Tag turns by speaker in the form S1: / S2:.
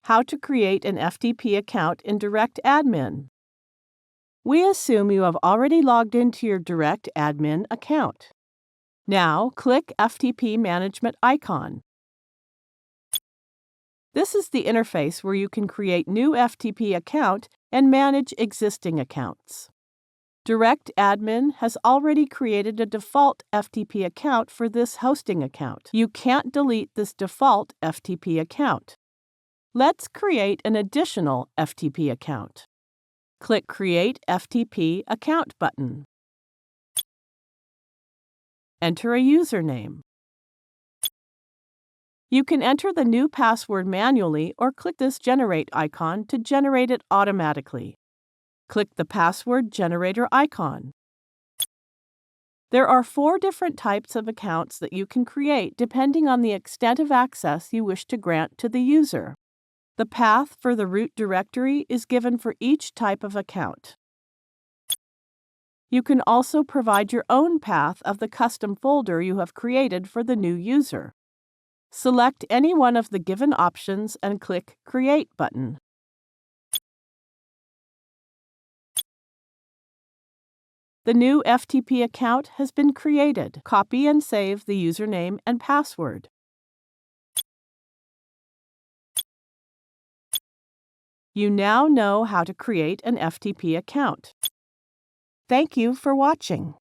S1: How to create an FTP account in DirectAdmin. We assume you have already logged into your DirectAdmin account. Now, click FTP Management icon. This is the interface where you can create new FTP account and manage existing accounts. DirectAdmin has already created a default FTP account for this hosting account. You can't delete this default FTP account. Let's create an additional FTP account. Click Create FTP Account button. Enter a username. You can enter the new password manually or click this Generate icon to generate it automatically. Click the Password Generator icon. There are 4 different types of accounts that you can create depending on the extent of access you wish to grant to the user. The path for the root directory is given for each type of account. You can also provide your own path of the custom folder you have created for the new user. Select any one of the given options and click Create button. The new FTP account has been created. Copy and save the username and password. You now know how to create an FTP account. Thank you for watching.